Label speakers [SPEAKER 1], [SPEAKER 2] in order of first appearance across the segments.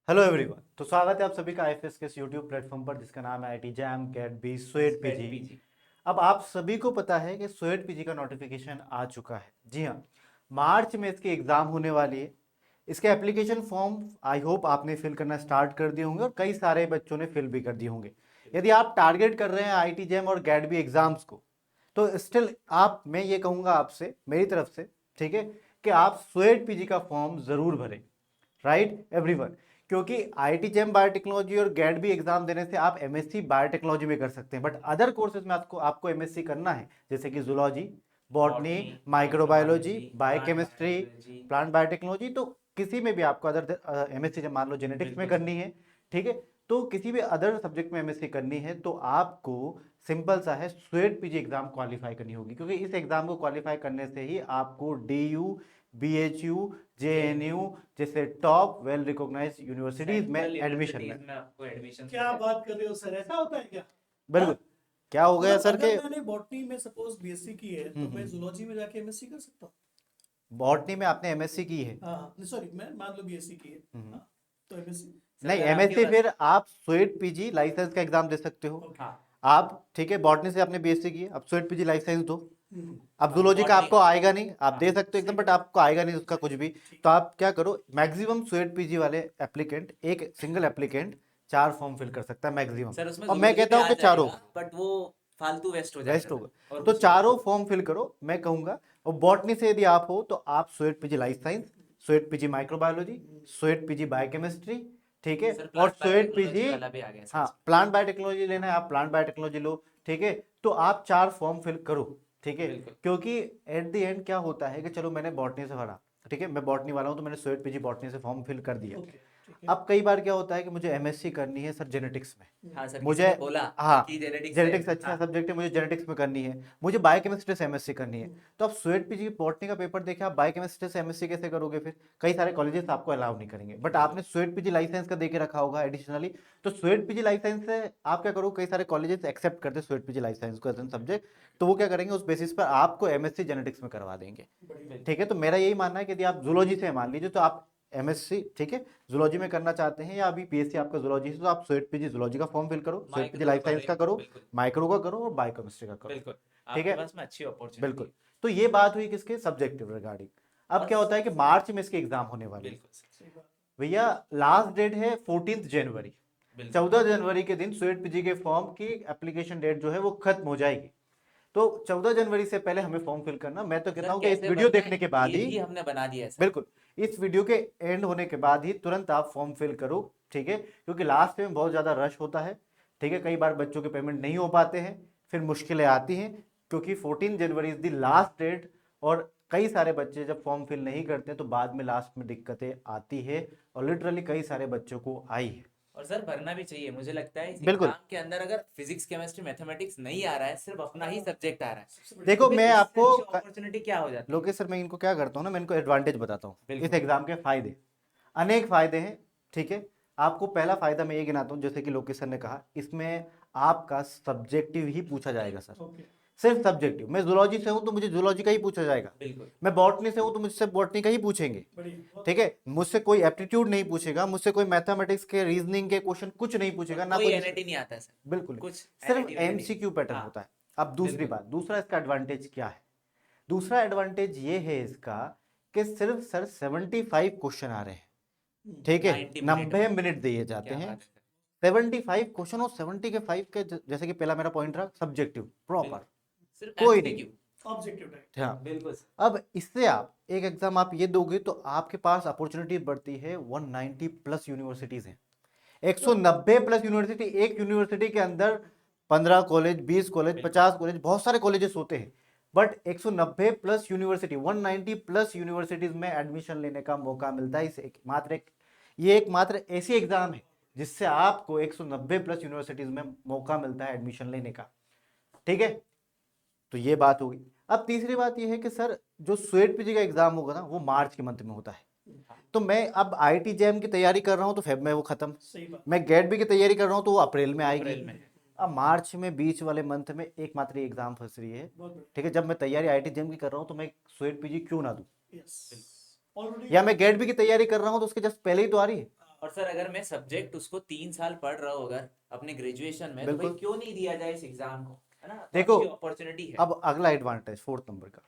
[SPEAKER 1] Hello everyone. तो स्वागत है आप सभी का आईएफएस के इस यूट्यूब प्लेटफॉर्म पर जिसका नाम है IIT JAM GAT B CUET PG. अब आप सभी को पता है कि स्वेट पीजी का नोटिफिकेशन आ चुका है। जी हाँ, मार्च में इसकी एग्जाम होने वाली है। इसके एप्लीकेशन फॉर्म आई होप आपने फिल करना स्टार्ट कर दिए होंगे और कई सारे बच्चों ने फिल भी कर दिए होंगे। यदि आप टारगेट कर रहे हैं आईटी जैम और गैट बी एग्जाम्स को, तो स्टिल आप, मैं ये कहूंगा आपसे मेरी तरफ से, ठीक है, कि आप स्वेट पीजी का फॉर्म जरूर भरें। राइट एवरीवन, क्योंकि आईटी जेम बायोटेक्नोलॉजी और गेट भी एग्जाम देने से आप एमएससी बायोटेक्नोलॉजी में कर सकते हैं, बट अदर कोर्सेज में आपको आपको एमएससी करना है, जैसे कि zoology, botany,
[SPEAKER 2] botany,
[SPEAKER 1] microbiology,
[SPEAKER 2] microbiology, plant
[SPEAKER 1] biochemistry,
[SPEAKER 2] biology.
[SPEAKER 1] Plant biotechnology, तो किसी में भी आपको अदर एमएससी जब मान लो जेनेटिक्स में
[SPEAKER 2] बिल्कुल सर।
[SPEAKER 1] करनी है, ठीक है, तो किसी भी अदर सब्जेक्ट में एमएससी करनी है तो आपको सिंपल सा है, स्वेट पीजी एग्जाम क्वालिफाई करनी होगी, क्योंकि इस एग्जाम को क्वालिफाई करने से ही आपको डीयू, बीएचयू, जेएनयू जैसे टॉप वेल रिकॉग्नाइज्ड यूनिवर्सिटीज में
[SPEAKER 2] सेंट्रल
[SPEAKER 1] एडमिशन में।
[SPEAKER 2] यूनिवर्सिटीज में आपको एडमिशन
[SPEAKER 3] क्या बात कर रहे हो सर, ऐसा होता है क्या?
[SPEAKER 1] बिल्कुल।
[SPEAKER 3] हाँ?
[SPEAKER 1] क्या हो गया
[SPEAKER 3] मतलब
[SPEAKER 1] सर के
[SPEAKER 3] अगर मैंने बॉटनी में सपोज बीएससी की है तो मैं जूलॉजी में जाके एमएससी कर सकता हूँ?
[SPEAKER 1] बॉटनी में आपने एमएससी की है?
[SPEAKER 3] हाँ, सॉरी, मैं मान लो बीएससी की है। हाँ, तो एमएससी।
[SPEAKER 2] सर
[SPEAKER 1] नहीं,
[SPEAKER 2] अगर आपके
[SPEAKER 1] एमएससी
[SPEAKER 2] पास
[SPEAKER 1] फिर आप स्वेट पीजी लाइसेंस का एग्जाम दे सकते हो।
[SPEAKER 3] ओके।
[SPEAKER 2] हाँ,
[SPEAKER 1] आप ठीक है, बॉटनी से आपने बीएससी की है, अब स्वेट पीजी लाइसेंस दो। अब
[SPEAKER 2] अब
[SPEAKER 1] जूलॉजी का
[SPEAKER 2] बॉटनी
[SPEAKER 1] आपको आएगा नहीं, आप
[SPEAKER 2] हाँ
[SPEAKER 1] दे सकते हो एकदम,
[SPEAKER 3] सही
[SPEAKER 1] बट
[SPEAKER 3] बात।
[SPEAKER 1] आपको आएगा नहीं उसका कुछ भी।
[SPEAKER 3] ठीक।
[SPEAKER 1] तो आप क्या करो, मैक्सिमम स्वेट पीजी वाले एप्लीकेंट, एक सिंगल एप्लीकेंट 4 फॉर्म फिल कर सकता है मैक्सिमम।
[SPEAKER 2] सर उसमें
[SPEAKER 1] और मैं
[SPEAKER 2] जूलॉजी भी
[SPEAKER 1] कहता हूँ
[SPEAKER 2] आ
[SPEAKER 1] कि चारों
[SPEAKER 2] जाएगा बट वो फालतू वेस्ट हो
[SPEAKER 1] वेस्ट
[SPEAKER 2] जाएगा सर,
[SPEAKER 1] होगा।
[SPEAKER 2] और
[SPEAKER 1] तो
[SPEAKER 2] कुछ नहीं।
[SPEAKER 1] चारों फॉर्म फिल करो मैं कहूंगा। और बॉटनी से यदि आप हो तो आप sweat PG life science, sweat PG microbiology, sweat PG biochemistry, ठीक है,
[SPEAKER 2] सर
[SPEAKER 1] और
[SPEAKER 2] प्लांट
[SPEAKER 1] स्वेट
[SPEAKER 2] बायोटेक्नोलॉजी
[SPEAKER 1] पीजी,
[SPEAKER 2] वाला भी आ गया सर
[SPEAKER 1] हाँ,
[SPEAKER 2] इसमें।
[SPEAKER 1] प्लांट बायोटेक्नोलॉजी लेना है आप प्लांट बायोटेक्नोलॉजी लो, ठीक है। तो आप 4 फॉर्म फिल करो, ठीक है।
[SPEAKER 2] बिल्कुल
[SPEAKER 1] क्योंकि एट द एंड क्या होता है कि चलो मैंने बॉटनी से भरा, ठीक है, मैं बॉटनी वाला हूं तो मैंने स्वेट पीजी बॉटनी से फॉर्म फिल कर दिया।
[SPEAKER 3] ओके, ठीक है।
[SPEAKER 1] अब कई बार क्या होता है कि मुझे एमएससी करनी है सर जेनेटिक्स में,
[SPEAKER 2] हाँ सर, किसी
[SPEAKER 1] मुझे,
[SPEAKER 2] ने बोला
[SPEAKER 1] हाँ,
[SPEAKER 2] कि जेनेटिक्स से
[SPEAKER 1] जेनेटिक्स अच्छा
[SPEAKER 2] हाँ।
[SPEAKER 1] सब्जेक्ट है, मुझे जेनेटिक्स में करनी है, मुझे बायोकेमिस्ट्री से एमएससी करनी है। तो आप स्वेट पीजी बॉटनी का पेपर देखे, आप बायोकेमिस्ट्री से एमएससी कैसे करोगे? फिर कई सारे कॉलेजेस आपको अलाउ नहीं करेंगे, बट
[SPEAKER 2] बिल्कुल
[SPEAKER 1] आपने स्वेट पीजी लाइसेंस का देके रखा होगा एडिशनली। तो स्वेट पीजी लाइसेंस से आप क्या करो, कई सारे कॉलेजेस एक्सेप्ट करते हैं स्वेट पीजी लाइसेंस को एज एन सब्जेक्ट, तो वो क्या करेंगे, उस बेसिस पर आपको एमएससी जेनेटिक्स में करवा देंगे।
[SPEAKER 3] बढ़िया।
[SPEAKER 1] ठीक है, तो मेरा यही मानना है कि यदि आप जूलॉजी से मान लीजिए तो आप एमएससी, ठीक है, जूलॉजी में करना चाहते हैं, या अभी बीएससी आपका जूलॉजी है, तो आप स्वेट पीजी जूलॉजी का फॉर्म फिल करो, sweat PG
[SPEAKER 2] micro
[SPEAKER 1] life science
[SPEAKER 2] करे।
[SPEAKER 1] का करो,
[SPEAKER 2] बिल्कुल
[SPEAKER 1] माइक्रो का करो और बायोकेमिस्ट्री का करो।
[SPEAKER 2] बिल्कुल,
[SPEAKER 1] ठीक
[SPEAKER 2] आपके
[SPEAKER 1] है,
[SPEAKER 2] पास में अच्छी अपॉर्चुनिटी
[SPEAKER 1] बिल्कुल।
[SPEAKER 2] है।
[SPEAKER 1] तो ये बात हुई किसके सब्जेक्टिव रिगार्डिंग। अब
[SPEAKER 2] और
[SPEAKER 1] क्या होता है कि मार्च में इसके एग्जाम होने वाली है
[SPEAKER 2] बिल्कुल सर,
[SPEAKER 3] सही बात।
[SPEAKER 1] भैया। लास्ट डेट है 14 जनवरी।
[SPEAKER 2] बिल्कुल
[SPEAKER 1] 14 जनवरी के दिन स्वेट पीजी के फॉर्म की एप्लीकेशन डेट जो है वो खत्म हो जाएगी। तो 14 जनवरी से पहले हमें फॉर्म फिल करना, मैं तो कहता
[SPEAKER 2] सर
[SPEAKER 1] हूं कि इस
[SPEAKER 2] कैसे
[SPEAKER 1] वीडियो
[SPEAKER 2] भरना
[SPEAKER 1] देखने
[SPEAKER 2] है
[SPEAKER 1] के बाद
[SPEAKER 2] ये
[SPEAKER 1] ही,
[SPEAKER 2] भी हमने बना दिया है सर।
[SPEAKER 1] बिल्कुल, इस वीडियो के एंड होने के बाद ही तुरंत आप फॉर्म फिल करो, ठीक है, क्योंकि लास्ट में बहुत ज़्यादा रश होता है। ठीक है, कई बार बच्चों के पेमेंट नहीं हो पाते हैं, फिर मुश्किलें आती हैं, क्योंकि 14 January is the last date. और कई सारे बच्चे जब फॉर्म फिल नहीं करते तो बाद में लास्ट में दिक्कतें आती है, और लिटरली कई सारे बच्चों को आई है।
[SPEAKER 2] और सर भरना भी चाहिए, मुझे लगता है इस
[SPEAKER 1] बिल्कुल।
[SPEAKER 2] एग्जाम के अंदर अगर फिजिक्स केमिस्ट्री मैथमेटिक्स नहीं आ रहा है, सिर्फ अपना ही सब्जेक्ट आ रहा है,
[SPEAKER 3] सबसे बड़ी।
[SPEAKER 2] तो
[SPEAKER 1] देखो
[SPEAKER 2] फिर
[SPEAKER 1] मैं
[SPEAKER 2] इससे
[SPEAKER 1] आपको
[SPEAKER 2] अच्छी अपॉर्चुनिटी क्या हो जाती है?
[SPEAKER 1] लोकेश सर, मैं इनको क्या करता हूँ ना, मैं इनको एडवांटेज बताता हूँ। इस
[SPEAKER 2] बिल्कुल
[SPEAKER 1] एग्जाम के फायदे, अनेक फायदे हैं, ठीक है। आपको पहला फायदा मैं ये गिनाता हूँ, जैसे कि लोकेश सर ने कहा, इसमें आपका सब्जेक्टिव ही पूछा जाएगा सर,
[SPEAKER 3] ओके।
[SPEAKER 1] सिर्फ सब्जेक्टिव। मैं जूलॉजी से हूँ तो मुझे जूलॉजी का ही पूछा जाएगा,
[SPEAKER 2] बिल्कुल
[SPEAKER 1] मैं बॉटनी से हूँ तो मुझसे बॉटनी का ही पूछेंगे।
[SPEAKER 3] बढ़िया, बहुत
[SPEAKER 1] ठीक है, मुझसे कोई एप्टीट्यूड नहीं पूछेगा, मुझसे कोई मैथमेटिक्स के रीजनिंग के क्वेश्चन कुछ नहीं
[SPEAKER 2] और
[SPEAKER 1] पूछेगा ना
[SPEAKER 2] कोई
[SPEAKER 1] कोई
[SPEAKER 2] एनएटी नहीं आता है सर,
[SPEAKER 1] बिल्कुल नहीं।
[SPEAKER 2] कुछ
[SPEAKER 1] सिर्फ
[SPEAKER 2] एनएटी वेनेटी।
[SPEAKER 1] एमसीक्यू पैटर्न
[SPEAKER 2] हाँ
[SPEAKER 1] होता है। अब दूसरी
[SPEAKER 2] बिल्कुल
[SPEAKER 1] बात, दूसरा इसका एडवांटेज क्या है? दूसरा एडवांटेज ये है इसका कि सिर्फ सर 75 क्वेश्चन आ रहे हैं, ठीक है,
[SPEAKER 2] 90 मिनट
[SPEAKER 1] 90
[SPEAKER 2] में।
[SPEAKER 1] मिनट दिए जाते
[SPEAKER 2] क्या
[SPEAKER 1] हैं।
[SPEAKER 2] बात है सर।
[SPEAKER 1] 75 क्वेश्चन, और 70 के 5 के जैसे कि पहला मेरा पॉइंट रहा सब्जेक्टिव प्रॉपर,
[SPEAKER 2] बिल्कुल, सिर्फ
[SPEAKER 1] कोई नहीं।
[SPEAKER 2] एमसीक्यू।
[SPEAKER 3] Objective type.
[SPEAKER 1] हाँ,
[SPEAKER 2] बिल्कुल सर।
[SPEAKER 1] अब इससे आप एक एग्जाम आप ये दोगे तो आपके पास अपॉर्चुनिटी बढ़ती है। 190 प्लस यूनिवर्सिटीज हैं, 190 प्लस यूनिवर्सिटी। एक यूनिवर्सिटी के अंदर 15 कॉलेज, 20 कॉलेज,
[SPEAKER 2] बिल्कुल
[SPEAKER 1] 50 कॉलेज, बहुत सारे कॉलेजेस होते हैं, but 190 plus university, 190 plus universities में एडमिशन लेने का मौका मिलता है। इस ये एकमात्र ऐसी एग्जाम है जिससे आपको 190 प्लस यूनिवर्सिटीज में मौका मिलता है एडमिशन लेने का। ठीक है, तो ये बात होगी। अब तीसरी बात ये है कि सर जो स्वेट पीजी का एग्जाम होगा ना वो मार्च के मंथ में होता है, तो मैं अब आईटी जैम की तैयारी कर रहा हूँ तो फेब में वो खत्म,
[SPEAKER 3] सही बात।
[SPEAKER 1] मैं गेट बी की तैयारी कर रहा हूँ तो वो अप्रैल में आएगी।
[SPEAKER 2] अप्रैल में।
[SPEAKER 1] अब मार्च में बीच वाले मंथ में एकमात्र एग्जाम फंस रही है,
[SPEAKER 3] बहुत बढ़िया।
[SPEAKER 1] ठीक है। जब मैं तैयारी आईटी जेम की कर रहा हूँ तो मैं स्वेट पीजी क्यों ना दूं,
[SPEAKER 3] यस। ऑलरेडी।
[SPEAKER 1] या मैं गेट बी की तैयारी कर रहा हूँ तो उसके जस्ट पहले ही तो आ रही है,
[SPEAKER 2] और सर अगर मैं सब्जेक्ट उसको 3 साल पढ़ रहा हूँ अगर अपने ग्रेजुएशन में, तो भाई
[SPEAKER 1] बिल्कुल।
[SPEAKER 2] क्यों नहीं दिया जाए इस एग्जाम को, है ना? तो
[SPEAKER 1] देखो,
[SPEAKER 2] अच्छी अपॉर्चुनिटी है।
[SPEAKER 1] अब अगला एडवांटेज 4 नंबर का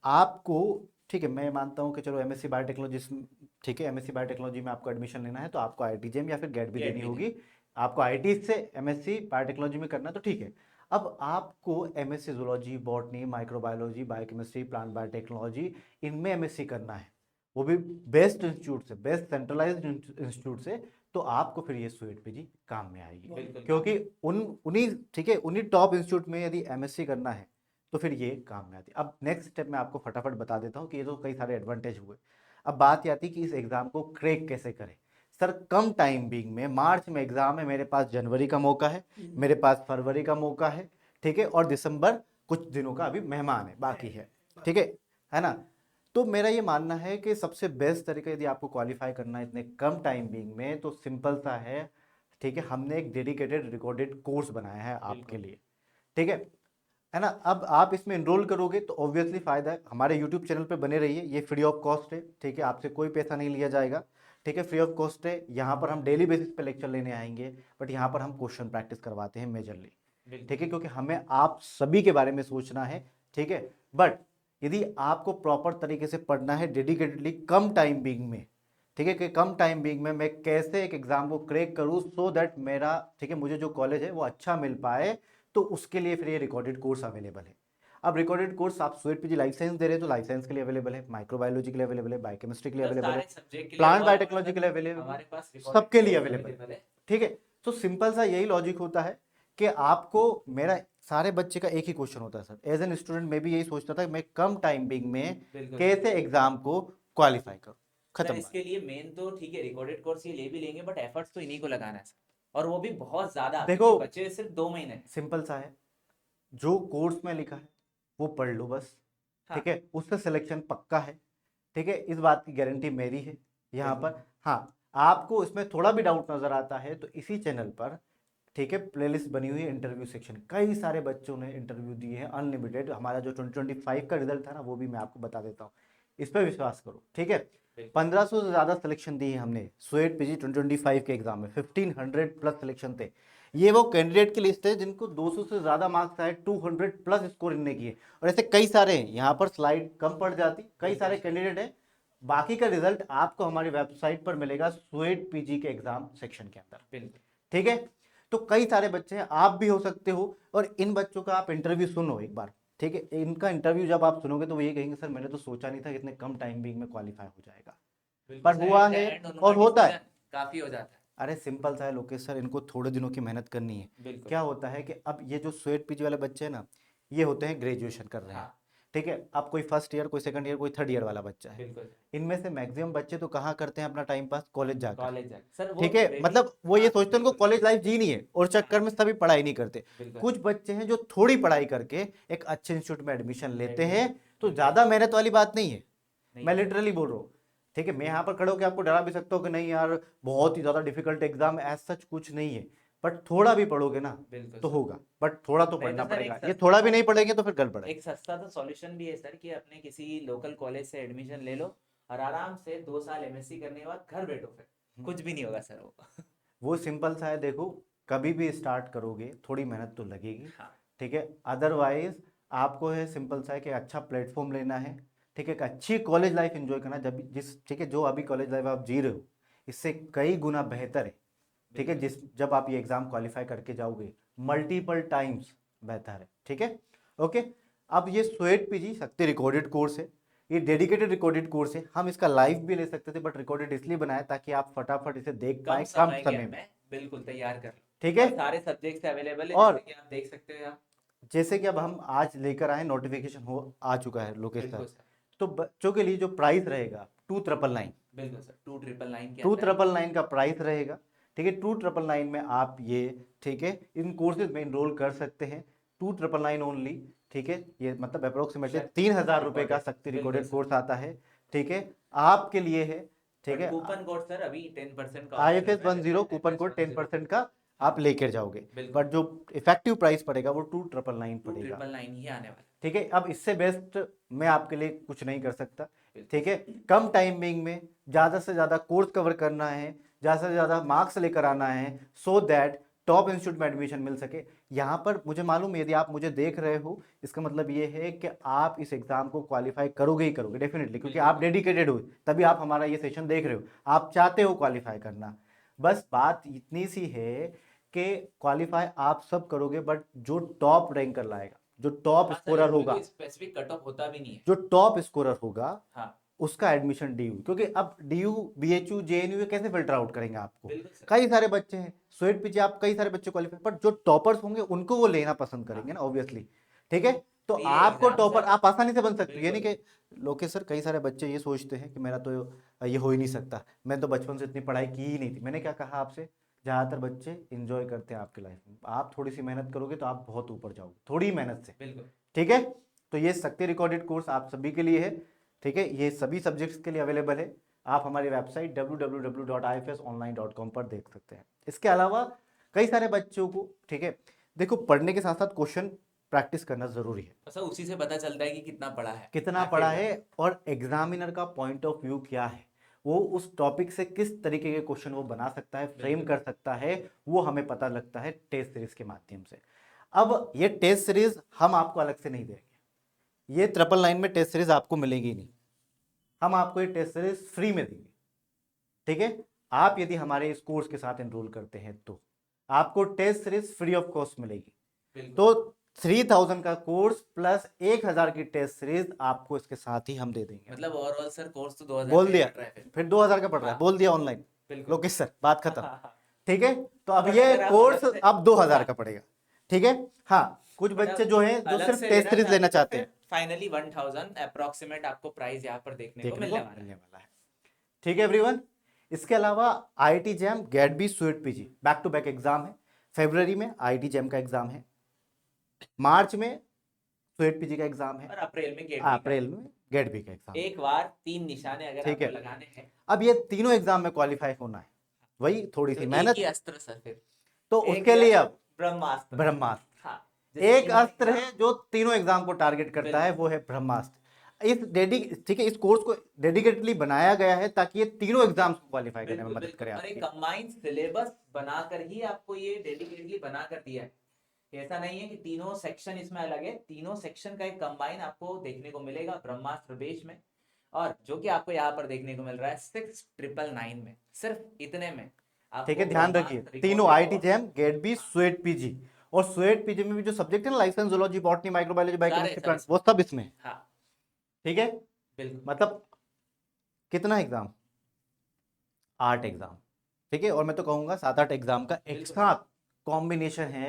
[SPEAKER 1] आपको, ठीक है, मैं मानता हूँ कि चलो एमएससी बायोटेक्नोलॉजी, ठीक है, एमएससी बायोटेक्नोलॉजी में आपको एडमिशन लेना है तो आपको आईआईटीजेम या फिर गेट भी
[SPEAKER 2] गेट
[SPEAKER 1] देनी
[SPEAKER 2] भी
[SPEAKER 1] होगी। आपको आईआईटी से एमएससी बायोटेक्नोलॉजी में करना है तो ठीक है। अब आपको MSc zoology, botany, microbiology, biochemistry, plant biotechnology, इनमें एमएससी करना है, वो भी बेस्ट इंस्टीट्यूट से, बेस्ट सेंट्रलाइज्ड इंस्टीट्यूट से, तो आपको फिर ये सुएट पीजी काम में आएगी।
[SPEAKER 2] बिल्कुल
[SPEAKER 1] क्योंकि उन्हीं, ठीक है, उन्हीं टॉप इंस्टीट्यूट में यदि एमएससी करना है तो फिर ये काम में आती है। अब नेक्स्ट स्टेप में आपको फटाफट बता देता हूँ कि ये तो कई सारे एडवांटेज हुए। अब बात ये आती है कि इस एग्जाम को क्रैक कैसे करें। सर कम टाइम बिंग में, मार्च में एग्जाम है, मेरे पास जनवरी का मौका है, मेरे पास फरवरी का मौका है, ठीक है, और दिसंबर कुछ दिनों का अभी मेहमान है बाकी है, ठीक है ना। तो मेरा ये मानना है कि सबसे बेस्ट तरीका यदि आपको क्वालिफाई करना है इतने कम टाइम बिंग में तो सिंपल सा है, ठीक है, हमने एक डेडिकेटेड रिकॉर्डेड कोर्स बनाया है आपके
[SPEAKER 2] बिल्कुल।
[SPEAKER 1] लिए, ठीक है ना। अब आप इसमें इनरोल करोगे तो ऑब्वियसली फायदा है, हमारे यूट्यूब चैनल पे बने रहिए, ये फ्री ऑफ कॉस्ट है, ठीक है, आपसे कोई पैसा नहीं लिया जाएगा, ठीक है, फ्री ऑफ कॉस्ट है। यहाँ पर हम डेली बेसिस पे लेक्चर लेने आएंगे, बट यहाँ पर हम क्वेश्चन प्रैक्टिस करवाते हैं मेजरली,
[SPEAKER 2] बिल्कुल
[SPEAKER 1] ठीक है, क्योंकि हमें आप सभी के बारे में सोचना है, ठीक है। बट यदि आपको प्रॉपर तरीके से पढ़ना है डेडिकेटेडली कम टाइम बिंग में, ठीक है, कि कम टाइम बिंग में मैं कैसे एक एग्जाम को क्रैक करूं सो दैट मेरा, ठीक है, मुझे जो कॉलेज है वो अच्छा मिल पाए, तो उसके लिए फिर ये रिकॉर्डेड कोर्स अवेलेबल है। अब रिकॉर्डेड कोर्स आप सुएट पीजी लाइफ साइंस दे रहे हैं तो लाइफ साइंस के लिए अवेलेबल है, माइक्रोबायोलॉजी के लिए अवेलेबल है, बायोकेमिस्ट्री के लिए
[SPEAKER 2] सर,
[SPEAKER 1] अवेलेबल है,
[SPEAKER 2] सारे सब्जेक्ट के लिए,
[SPEAKER 1] प्लांट
[SPEAKER 2] और
[SPEAKER 1] बायोटेक्नोलॉजी
[SPEAKER 2] सर
[SPEAKER 1] के लिए अवेलेबल है,
[SPEAKER 2] हमारे पास रिकॉर्डेड
[SPEAKER 1] सबके लिए
[SPEAKER 2] कोर्स
[SPEAKER 1] अवेलेबल है,
[SPEAKER 2] अवेलेबल है।
[SPEAKER 1] ठीक है। तो सिंपल सा यही लॉजिक होता है कि आपको, मेरा सारे बच्चे का एक ही क्वेश्चन होता है सर, एज एन स्टूडेंट मैं भी यही सोचता था कि मैं कम टाइम बिंग में
[SPEAKER 2] बिल्कुल।
[SPEAKER 1] कैसे एग्जाम को क्वालिफाई करूं,
[SPEAKER 2] सर
[SPEAKER 1] खत्म बात।
[SPEAKER 2] इसके लिए मेन तो ठीक है रिकॉर्डेड कोर्स ये ले भी लेंगे, बट एफर्ट्स तो इन्हीं को लगाना है सर, और वो भी बहुत ज्यादा,
[SPEAKER 1] देखो
[SPEAKER 2] क्योंकि बचे सिर्फ 2 महीने हैं।
[SPEAKER 1] सिंपल सा है, जो कोर्स में लिखा है वो पढ़ लो बस,
[SPEAKER 2] हाँ।
[SPEAKER 1] ठीक है, उससे सिलेक्शन पक्का है, ठीक है, इस बात की गारंटी मेरी है यहाँ
[SPEAKER 2] बिल्कुल।
[SPEAKER 1] पर। हाँ, आपको इसमें थोड़ा भी डाउट नजर आता है तो इसी चैनल पर, ठीक है, प्लेलिस्ट बनी हुई है इंटरव्यू सेक्शन, कई सारे बच्चों ने इंटरव्यू दिए हैं अनलिमिटेड। हमारा जो 2025 का रिजल्ट था ना वो भी मैं आपको बता देता हूँ, इस पर विश्वास करो, ठीक है। 1500 से ज़्यादा सिलेक्शन दी है हमने सुएट पीजी 2025 के एग्जाम में, 1500 प्लस सिलेक्शन थे। ये वो कैंडिडेट की लिस्ट है जिनको 200 से ज़्यादा मार्क्स आए, 200 प्लस स्कोर इनने किए, और ऐसे कई सारे हैं, यहाँ पर स्लाइड कम पड़ जाती, कई सारे कैंडिडेट हैं। बाकी का रिजल्ट आपको हमारी वेबसाइट पर मिलेगा सुएट पीजी के एग्जाम सेक्शन के अंदर,
[SPEAKER 2] बिल्कुल।
[SPEAKER 1] ठीक है। तो कई सारे बच्चे हैं, आप भी हो सकते हो, और इन बच्चों का आप इंटरव्यू सुनो एक बार, ठीक है, इनका इंटरव्यू जब आप सुनोगे तो वो ये कहेंगे सर मैंने तो सोचा नहीं था कि इतने कम टाइम बिंग में क्वालिफाई हो जाएगा,
[SPEAKER 2] बिल्कुल
[SPEAKER 1] पर
[SPEAKER 2] सर,
[SPEAKER 1] हुआ
[SPEAKER 2] एट द
[SPEAKER 1] है
[SPEAKER 2] एंड उनका
[SPEAKER 1] और होता है।
[SPEAKER 2] डिसीजन काफी हो जाता है।
[SPEAKER 1] अरे सिंपल सा है लोकेश सर, इनको थोड़े दिनों की मेहनत करनी है।
[SPEAKER 2] बिल्कुल।
[SPEAKER 1] क्या होता है कि अब ये जो स्वेट पीजी वाले बच्चे हैं ना, ये होते हैं ग्रेजुएशन कर रहे हैं,
[SPEAKER 2] हाँ।
[SPEAKER 1] ठीक है, अब कोई फर्स्ट ईयर, कोई सेकंड ईयर, कोई थर्ड ईयर वाला बच्चा है,
[SPEAKER 2] बिल्कुल
[SPEAKER 1] इनमें से मैक्सिमम बच्चे तो कहाँ करते हैं अपना टाइम पास, कॉलेज जाकर,
[SPEAKER 2] कॉलेज जाके सर वो
[SPEAKER 1] ठीक है,
[SPEAKER 2] very-
[SPEAKER 1] मतलब वो ये
[SPEAKER 2] हाँ,
[SPEAKER 1] सोचते हैं उनको
[SPEAKER 2] बिल्कुल।
[SPEAKER 1] कॉलेज लाइफ जीनी है और चक्कर में सभी पढ़ाई नहीं करते।
[SPEAKER 2] बिल्कुल।
[SPEAKER 1] कुछ बच्चे हैं जो थोड़ी पढ़ाई करके एक अच्छे इंस्टीट्यूट में एडमिशन लेते हैं, तो
[SPEAKER 2] बिल्कुल।
[SPEAKER 1] ज्यादा मेहनत वाली बात नहीं है,
[SPEAKER 2] नहीं
[SPEAKER 1] मैं
[SPEAKER 2] है।
[SPEAKER 1] लिटरली बोल रहा हूँ, ठीक है। मैं यहाँ पर खड़े होकर आपको डरा भी सकता हूँ कि नहीं यार बहुत ही ज्यादा डिफिकल्ट एग्जाम, एज सच कुछ नहीं है, बट थोड़ा भी पढ़ोगे ना
[SPEAKER 2] बिल्कुल
[SPEAKER 1] तो
[SPEAKER 2] सर।
[SPEAKER 1] होगा, बट थोड़ा तो
[SPEAKER 2] नहीं
[SPEAKER 1] पढ़ना
[SPEAKER 2] तो सर
[SPEAKER 1] पड़ेगा,
[SPEAKER 2] एक
[SPEAKER 1] ये
[SPEAKER 2] सस्ता
[SPEAKER 1] थोड़ा भी
[SPEAKER 2] सा,
[SPEAKER 1] नहीं पढ़ेंगे तो फिर गड़बड़ है।
[SPEAKER 2] एक सस्ता तो सॉल्यूशन भी है सर कि अपने किसी लोकल कॉलेज से एडमिशन ले लो और आराम से 2 साल एमएससी करने के बाद घर बैठो, फिर कुछ भी नहीं होगा सर वो।
[SPEAKER 1] वो सिंपल सा है, देखो कभी भी स्टार्ट करोगे थोड़ी मेहनत तो लगेगी,
[SPEAKER 2] हाँ।
[SPEAKER 1] ठीक है, अदरवाइज आपको है सिंपल सा है कि अच्छा प्लेटफॉर्म लेना है, ठीक है, एक अच्छी कॉलेज लाइफ एंजॉय करना, जब जिस, ठीक है, जो अभी कॉलेज लाइफ आप जी रहे हो इससे कई गुना बेहतर है, ठीक है, जिस जब आप ये एग्जाम क्वालिफाई करके जाओगे मल्टीपल टाइम्स बेहतर है, ठीक है, ओके। अब ये स्वेट पीजी शक्ति रिकॉर्डेड कोर्स है, ये डेडिकेटेड रिकॉर्डेड कोर्स है, हम इसका लाइव भी ले सकते थे बट रिकॉर्डेड इसलिए बनाया ताकि आप फटाफट इसे देख
[SPEAKER 2] कम
[SPEAKER 1] पाए कम
[SPEAKER 2] समय
[SPEAKER 1] समय
[SPEAKER 2] के
[SPEAKER 1] में,
[SPEAKER 2] में बिल्कुल तैयार कर लो,
[SPEAKER 1] ठीक है।
[SPEAKER 2] और सारे सब्जेक्ट से अवेलेबल है,
[SPEAKER 1] और
[SPEAKER 2] जैसे कि आप देख सकते हो आप।
[SPEAKER 1] जैसे कि अब हम आज लेकर आए, नोटिफिकेशन हो आ चुका है लोकेश
[SPEAKER 2] बिल्कुल
[SPEAKER 1] सर,
[SPEAKER 2] सर।
[SPEAKER 1] तो बच्चों के लिए जो प्राइस रहेगा 2999,
[SPEAKER 2] बिल्कुल सर, 2999 के
[SPEAKER 1] टू
[SPEAKER 2] अंदर।
[SPEAKER 1] ट्रिपल नाइन का प्राइस रहेगा, ठीक है, 2999 में आप ये, ठीक है, इन कोर्सेज में इनरोल कर सकते हैं, 2999 ओनली, ठीक है, ये मतलब अप्रोक्सीमेटली
[SPEAKER 2] शक्ति
[SPEAKER 1] 3000 रुपए का
[SPEAKER 2] recorded,
[SPEAKER 1] शक्ति
[SPEAKER 2] बिल्कुल
[SPEAKER 1] रिकॉर्डेड
[SPEAKER 2] सर।
[SPEAKER 1] कोर्स आता है, ठीक है, आपके लिए है, ठीक
[SPEAKER 2] बट
[SPEAKER 1] है।
[SPEAKER 2] कूपन कोड सर अभी 10% का
[SPEAKER 1] आई
[SPEAKER 2] ऑफर
[SPEAKER 1] एफ
[SPEAKER 2] चल
[SPEAKER 1] एस
[SPEAKER 2] रहा है,
[SPEAKER 1] 10
[SPEAKER 2] वैसे
[SPEAKER 1] कूपन कोड 10% का आप
[SPEAKER 2] हाँ,
[SPEAKER 1] लेकर जाओगे,
[SPEAKER 2] बिल्कुल।
[SPEAKER 1] बट जो इफेक्टिव प्राइस पड़ेगा वो 2999 पड़ेगा,
[SPEAKER 2] 2999 ही आने वाला है।
[SPEAKER 1] ठीक है। अब इससे बेस्ट मैं आपके लिए कुछ नहीं कर सकता, ठीक है, कम टाइमिंग में ज़्यादा से ज़्यादा कोर्स कवर करना है, ज़्यादा से ज़्यादा मार्क्स लेकर आना है, सो दैट टॉप इंस्टीट्यूट में एडमिशन मिल सके। यहाँ पर मुझे मालूम है, यदि आप मुझे देख रहे हो, इसका मतलब ये है कि आप इस एग्जाम को क्वालिफाई करोगे ही करोगे डेफिनेटली, क्योंकि आप डेडिकेटेड हो, तभी आप हमारा ये सेशन देख रहे हो, आप चाहते हो क्वालिफाई करना। बस बात इतनी सी है कि क्वालिफाई आप सब करोगे, बट जो टॉप रैंकर लाएगा, जो टॉप स्कोरर होगा,
[SPEAKER 2] स्पेसिफिक कट ऑफ होता भी नहीं है।
[SPEAKER 1] जो टॉप स्कोरर होगा,
[SPEAKER 2] हाँ
[SPEAKER 1] उसका एडमिशन डीयू, क्योंकि अब डीयू, बीएचयू, जेएनयू कैसे फिल्टर आउट करेंगे आपको?
[SPEAKER 2] बिल्कुल सर।
[SPEAKER 1] कई सारे बच्चे हैं, स्वेट पीछे आप कई सारे बच्चे क्वालिफाई, बट जो टॉपर्स होंगे उनको वो लेना पसंद करेंगे ना, ऑब्वियसली। ठीक है, तो
[SPEAKER 2] ये
[SPEAKER 1] आपको
[SPEAKER 2] एग्जाम
[SPEAKER 1] टॉपर
[SPEAKER 2] सर,
[SPEAKER 1] आप आसानी से बन सकते हो, ये नहीं
[SPEAKER 2] बिल्कुल।
[SPEAKER 1] कि लोकेश सर, कई सारे बच्चे ये सोचते हैं कि मेरा तो ये हो ही नहीं सकता, मैं तो बचपन से इतनी पढ़ाई की ही नहीं थी। मैंने क्या कहा आपसे, ज़्यादातर बच्चे इंजॉय करते हैं आपकी लाइफ में, आप थोड़ी सी मेहनत करोगे तो आप बहुत ऊपर जाओगे, थोड़ी मेहनत से।
[SPEAKER 2] बिल्कुल।
[SPEAKER 1] ठीक है, तो ये शक्ति रिकॉर्डेड कोर्स आप सभी के लिए है। ठीक है, ये सभी सब्जेक्ट्स के लिए अवेलेबल है, आप हमारी वेबसाइट www.ifsonline.com पर देख सकते हैं। इसके अलावा कई सारे बच्चों को, ठीक है, देखो, पढ़ने के साथ साथ क्वेश्चन प्रैक्टिस करना जरूरी है।
[SPEAKER 2] अच्छा, उसी से पता चलता है कि कितना पढ़ा है,
[SPEAKER 1] कितना
[SPEAKER 2] आखिर
[SPEAKER 1] पढ़ा
[SPEAKER 2] में।
[SPEAKER 1] है और एग्जामिनर का पॉइंट ऑफ व्यू क्या है, वो उस टॉपिक से किस तरीके के क्वेश्चन वो बना सकता है, फ्रेम
[SPEAKER 2] बिल्कुल।
[SPEAKER 1] कर सकता है, वो हमें पता लगता है टेस्ट सीरीज के माध्यम से। अब ये टेस्ट सीरीज हम आपको अलग से नहीं देंगे, ये 999 में टेस्ट सीरीज आपको मिलेगी नहीं, हम आपको ये टेस्ट सीरीज फ्री में देंगे। ठीक है, आप यदि हमारे इस कोर्स के साथ एनरोल करते हैं तो आपको test series free of cost मिलेगी।
[SPEAKER 2] बिल्कुल।
[SPEAKER 1] तो 3000 का कोर्स प्लस 1000 की टेस्ट सीरीज आपको इसके साथ ही हम दे देंगे।
[SPEAKER 2] मतलब ओवरऑल सर कोर्स तो 2000
[SPEAKER 1] बोल
[SPEAKER 2] का
[SPEAKER 1] दिया,
[SPEAKER 2] पड़ रहा है
[SPEAKER 1] फिर 2000 का पड़ रहा है,
[SPEAKER 2] हाँ।
[SPEAKER 1] बोल दिया ऑनलाइन।
[SPEAKER 2] बिल्कुल।
[SPEAKER 1] लोकेश सर, बात खत्म।
[SPEAKER 2] हाँ।
[SPEAKER 1] ठीक है, तो अब
[SPEAKER 2] बट
[SPEAKER 1] ये
[SPEAKER 2] अगर आप
[SPEAKER 1] कोर्स
[SPEAKER 2] अलग से-
[SPEAKER 1] अब 2000
[SPEAKER 2] हाँ।
[SPEAKER 1] का पड़ेगा। ठीक है, हाँ, कुछ
[SPEAKER 2] बट
[SPEAKER 1] बच्चे
[SPEAKER 2] आप
[SPEAKER 1] जो हैं जो
[SPEAKER 2] अलग
[SPEAKER 1] सिर्फ
[SPEAKER 2] से
[SPEAKER 1] टेस्ट सीरीज लेना
[SPEAKER 2] तो
[SPEAKER 1] चाहते
[SPEAKER 2] फिर
[SPEAKER 1] हैं,
[SPEAKER 2] फाइनली 1000 अप्रोक्सीमेट आपको प्राइस यहाँ पर देखने को
[SPEAKER 1] देखने
[SPEAKER 2] मिलने
[SPEAKER 1] को
[SPEAKER 2] वाला है।
[SPEAKER 1] मिलने वाला है। ठीक है एवरीवन, इसके अलावा IIT JAM, GAT B, CUET PG back to back exam है। फरवरी में आईआईटी जैम का एग्जाम है, मार्च में स्वीट पीजी का एग्जाम है,
[SPEAKER 2] और अप्रैल में गेट बी का।
[SPEAKER 1] अप्रैल में गेट बी का एग्जाम है।
[SPEAKER 2] एक बार 3 निशाने अगर
[SPEAKER 1] ठीक है,
[SPEAKER 2] आपको लगाने हैं
[SPEAKER 1] अब ये तीनों एग्जाम में क्वालिफाई होना है, वही थोड़ी
[SPEAKER 2] तो
[SPEAKER 1] सी
[SPEAKER 2] एक
[SPEAKER 1] मेहनत,
[SPEAKER 2] ही अस्त्र सर फिर,
[SPEAKER 1] तो
[SPEAKER 2] एक
[SPEAKER 1] उसके लिए अब
[SPEAKER 2] ब्रह्मास्त्र।
[SPEAKER 1] ब्रह्मास्त्र,
[SPEAKER 2] हाँ, जैसे
[SPEAKER 1] एक
[SPEAKER 2] तीनों
[SPEAKER 1] अस्त्र
[SPEAKER 2] एग्जाम-
[SPEAKER 1] है जो तीनों एग्जाम को टारगेट करता है,
[SPEAKER 2] बिल्कुल।
[SPEAKER 1] वो है ब्रह्मास्त्र। ठीक है, इस कोर्स को डेडिकेटली बनाया गया है ताकि ये तीनों एग्जाम्स को क्वालिफाई करने में
[SPEAKER 2] बिल्कुल
[SPEAKER 1] मदद
[SPEAKER 2] बिल्कुल,
[SPEAKER 1] करे
[SPEAKER 2] और एक
[SPEAKER 1] आपकी।
[SPEAKER 2] कंबाइंड सिलेबस बनाकर ही आपको ये डेडिकेटली बना कर दिया है। ऐसा नहीं है कि तीनों सेक्शन इसमें अलग है, तीनों सेक्शन का एक कंबाइन आपको देखने को मिलेगा ब्रह्मास्त्र बेस में। और जो कि आपको यहाँ पर देखने को मिल रहा है 6999 में, सिर्फ इतने में
[SPEAKER 1] ठीक है,
[SPEAKER 2] आपको
[SPEAKER 1] ध्यान रखिए,
[SPEAKER 2] ब्रह्मास्त्र
[SPEAKER 1] तीनों
[SPEAKER 2] recorded
[SPEAKER 1] IIT
[SPEAKER 2] course-
[SPEAKER 1] JAM, GAT B, CUET PG, और स्वेट पीजी में भी जो सब्जेक्ट है ना, life science, zoology, botany, microbiology, biochemistry,
[SPEAKER 2] सारे
[SPEAKER 1] प्लांट, वो सब इसमें है।
[SPEAKER 2] हाँ
[SPEAKER 1] ठीक है,
[SPEAKER 2] बिल्कुल।
[SPEAKER 1] मतलब कितना एग्जाम, 8 एग्जाम। ठीक है, और मैं तो कहूंगा 7-8 एग्जाम का एक
[SPEAKER 2] बिल्कुल।
[SPEAKER 1] साथ कॉम्बिनेशन है,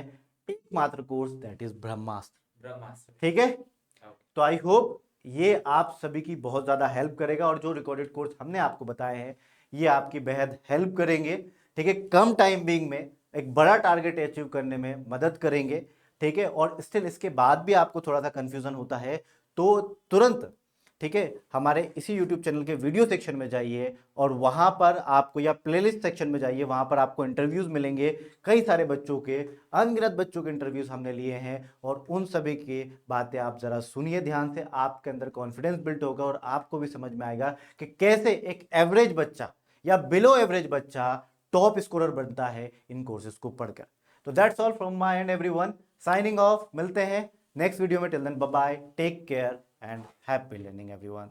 [SPEAKER 1] एकमात्र कोर्स, दैट इज ब्रह्मास्त्र।
[SPEAKER 2] ब्रह्मास्त्र।
[SPEAKER 1] ठीक है,
[SPEAKER 2] Okay.
[SPEAKER 1] तो आई होप ये आप सभी की बहुत ज़्यादा हेल्प करेगा, और जो रिकॉर्डेड कोर्स हमने आपको बताए हैं ये आपकी बेहद हेल्प करेंगे। ठीक है, कम टाइम बिंग में एक बड़ा टारगेट अचीव करने में मदद करेंगे। ठीक है, और स्टिल इसके बाद भी आपको थोड़ा सा कंफ्यूजन होता है तो तुरंत, ठीक है, हमारे इसी YouTube चैनल के वीडियो सेक्शन में जाइए, और वहां पर आपको, या प्लेलिस्ट सेक्शन में जाइए, वहां पर आपको इंटरव्यूज मिलेंगे, कई सारे बच्चों के, अनगिनत बच्चों के इंटरव्यूज हमने लिए हैं, और उन सभी की बातें आप जरा सुनिए ध्यान से, आपके अंदर कॉन्फिडेंस बिल्ड होगा, और आपको भी समझ में आएगा कि कैसे एक एवरेज बच्चा या बिलो एवरेज बच्चा टॉप स्कोरर बनता है इन कोर्सेज को पढ़कर। तो that's all from my end everyone, signing off, मिलते हैं नेक्स्ट वीडियो में, till then bye bye, take care and happy learning everyone.